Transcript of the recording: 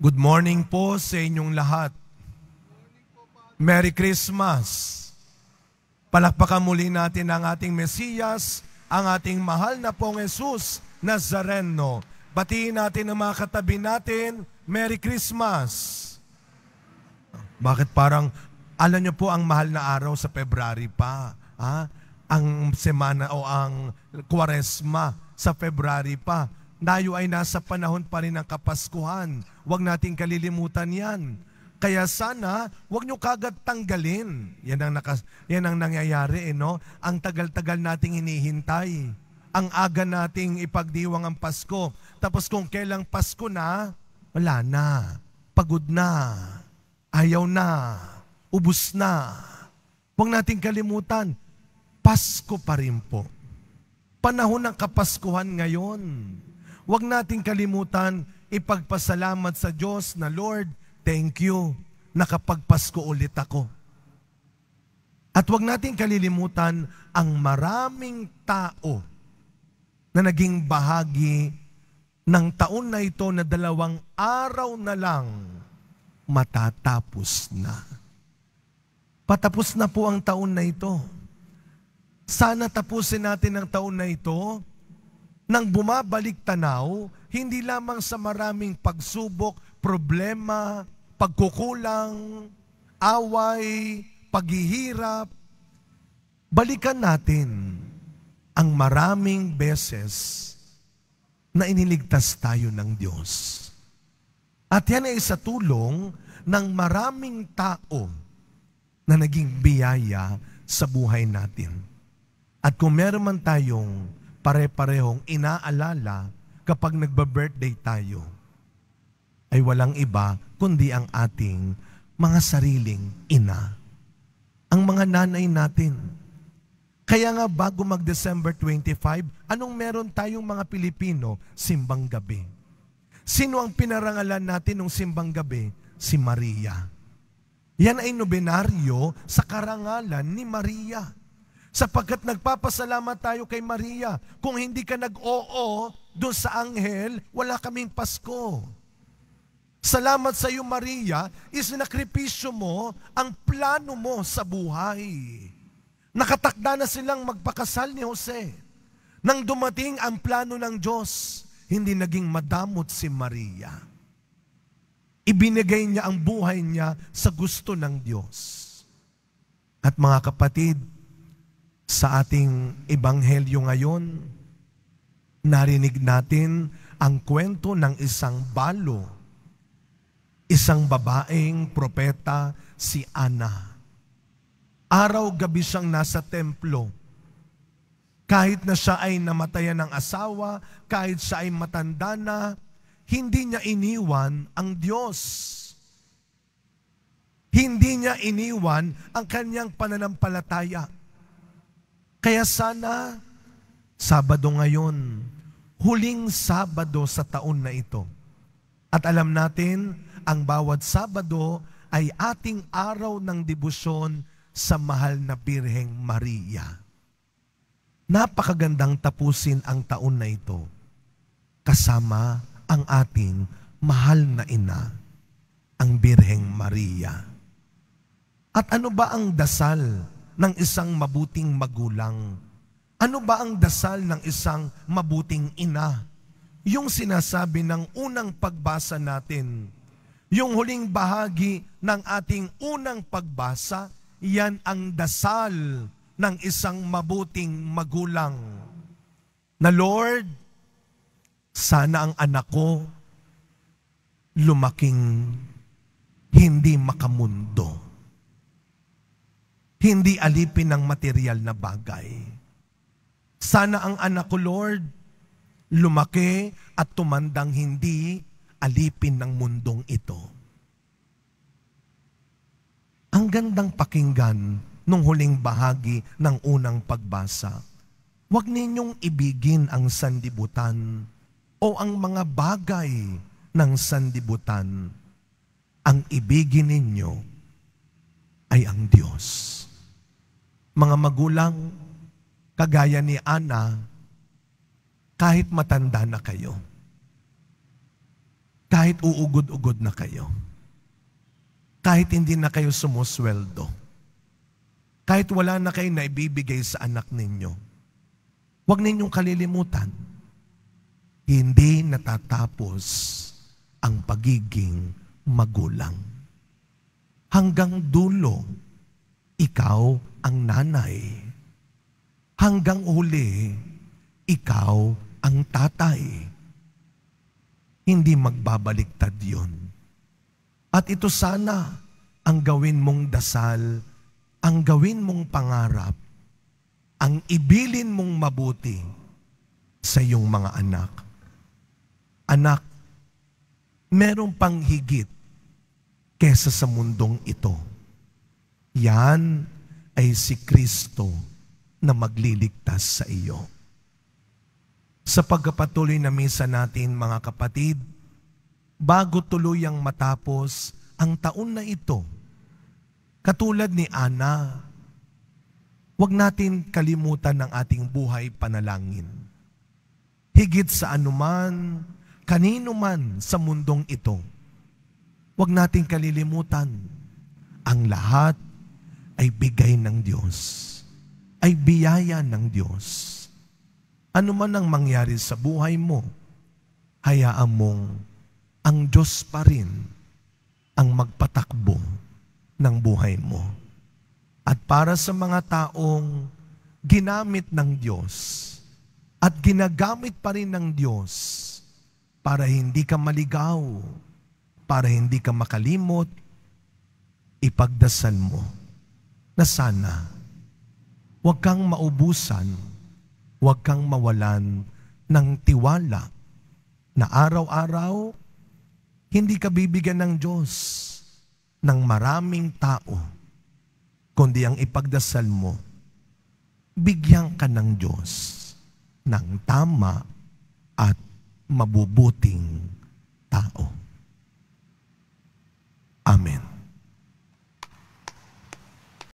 Good morning po sa inyong lahat. Merry Christmas! Palakpakan muli natin ang ating Mesiyas, ang ating mahal na pong Jesus Nazareno. Batiin natin ang mga katabi natin, Merry Christmas! Bakit parang, alam niyo po ang mahal na araw sa February pa? Ang semana o ang Kwaresma sa February pa. Tayo ay nasa panahon pa rin ng Kapaskuhan. Huwag nating kalilimutan yan. Kaya sana, huwag nyo kagad tanggalin. Yan ang nangyayari, no? Ang tagal-tagal nating hinihintay. Ang aga nating ipagdiwang ang Pasko. Tapos kung kailang Pasko na, wala na. Pagod na. Ayaw na. Ubus na. Huwag nating kalimutan. Pasko pa rin po. Panahon ng Kapaskuhan ngayon. Huwag nating kalimutan ipagpasalamat sa Diyos na, Lord, thank you, nakapagpasko ulit ako. At huwag nating kalilimutan ang maraming tao na naging bahagi ng taon na ito na 2 araw na lang matatapos na. Patapos na po ang taon na ito. Sana tapusin natin ang taon na ito nang bumabalik tanaw, hindi lamang sa maraming pagsubok, problema, pagkukulang, away, paghihirap. Balikan natin ang maraming beses na iniligtas tayo ng Diyos. At yan ay sa tulong ng maraming tao na naging biyaya sa buhay natin. At kung meron man tayong pare-parehong inaalala kapag nagba-birthday tayo, ay walang iba kundi ang ating mga sariling ina. Ang mga nanay natin. Kaya nga bago mag-December 25, anong meron tayong mga Pilipino? Simbang gabi. Sino ang pinarangalan natin ng simbang gabi? Si Maria. Yan ay nobenaryo sa karangalan ni Maria. Sapagkat nagpapasalamat tayo kay Maria. Kung hindi ka nag-oo doon sa anghel, wala kaming Pasko. Salamat sa iyo, Maria, isinakripisyo mo ang plano mo sa buhay. Nakatakda na silang magpakasal ni Jose. Nang dumating ang plano ng Diyos, hindi naging madamot si Maria. Ibinigay niya ang buhay niya sa gusto ng Diyos. At mga kapatid, sa ating ebanghelyo ngayon, narinig natin ang kwento ng isang balo, isang babaeng propeta, si Ana. Araw-gabi siyang nasa templo. Kahit na siya ay namatayan ng asawa, kahit siya ay matanda na, hindi niya iniwan ang Diyos. Hindi niya iniwan ang kanyang pananampalataya. Kaya sana, Sabado ngayon, huling Sabado sa taon na ito. At alam natin, ang bawat Sabado ay ating araw ng debosyon sa mahal na Birheng Maria. Napakagandang tapusin ang taon na ito kasama ang ating mahal na ina, ang Birheng Maria. At ano ba ang dasal ng isang mabuting magulang? Ano ba ang dasal ng isang mabuting ina? Yung sinasabi ng unang pagbasa natin, yung huling bahagi ng ating unang pagbasa, yan ang dasal ng isang mabuting magulang. Na, Lord, sana ang anak ko lumaking hindi makamundo. Hindi alipin ng material na bagay. Sana ang anak ko, Lord, lumaki at tumandang hindi alipin ng mundong ito. Ang gandang pakinggan nung huling bahagi ng unang pagbasa. Huwag ninyong ibigin ang sandibutan o ang mga bagay ng sandibutan. Ang ibigin ninyo ay ang Diyos. Mga magulang, kagaya ni Ana, kahit matanda na kayo, Kahit uugod-ugod na kayo. Kahit hindi na kayo sumusweldo. Kahit wala na kayo na ibibigay sa anak ninyo. Huwag ninyong kalilimutan. Hindi natatapos ang pagiging magulang. Hanggang dulo, ikaw ang nanay. Hanggang huli, ikaw ang tatay. Hindi magbabaliktad yun. At ito sana ang gawin mong dasal, ang gawin mong pangarap, ang ibilin mong mabuti sa iyong mga anak. Anak, meron pang higit kesa sa mundong ito. Yan ay si Kristo na magliligtas sa iyo. Sa pagpapatuloy na misa natin, mga kapatid, bago tuluyang matapos ang taon na ito, katulad ni Ana, huwag natin kalimutan ang ating buhay panalangin. Higit sa anuman, kanino man sa mundong ito, huwag natin kalilimutan, ang lahat ay bigay ng Diyos, ay biyaya ng Diyos. Ano man ang mangyari sa buhay mo, hayaan mong ang Diyos pa rin ang magpatakbo ng buhay mo. At para sa mga taong ginamit ng Diyos at ginagamit pa rin ng Diyos para hindi ka maligaw, para hindi ka makalimot, ipagdasal mo na sana huwag kang maubusan, huwag kang mawalan ng tiwala na araw-araw hindi ka bibigyan ng Diyos ng maraming tao, kundi ang ipagdasal mo, bigyan ka ng Diyos ng tama at mabubuting tao.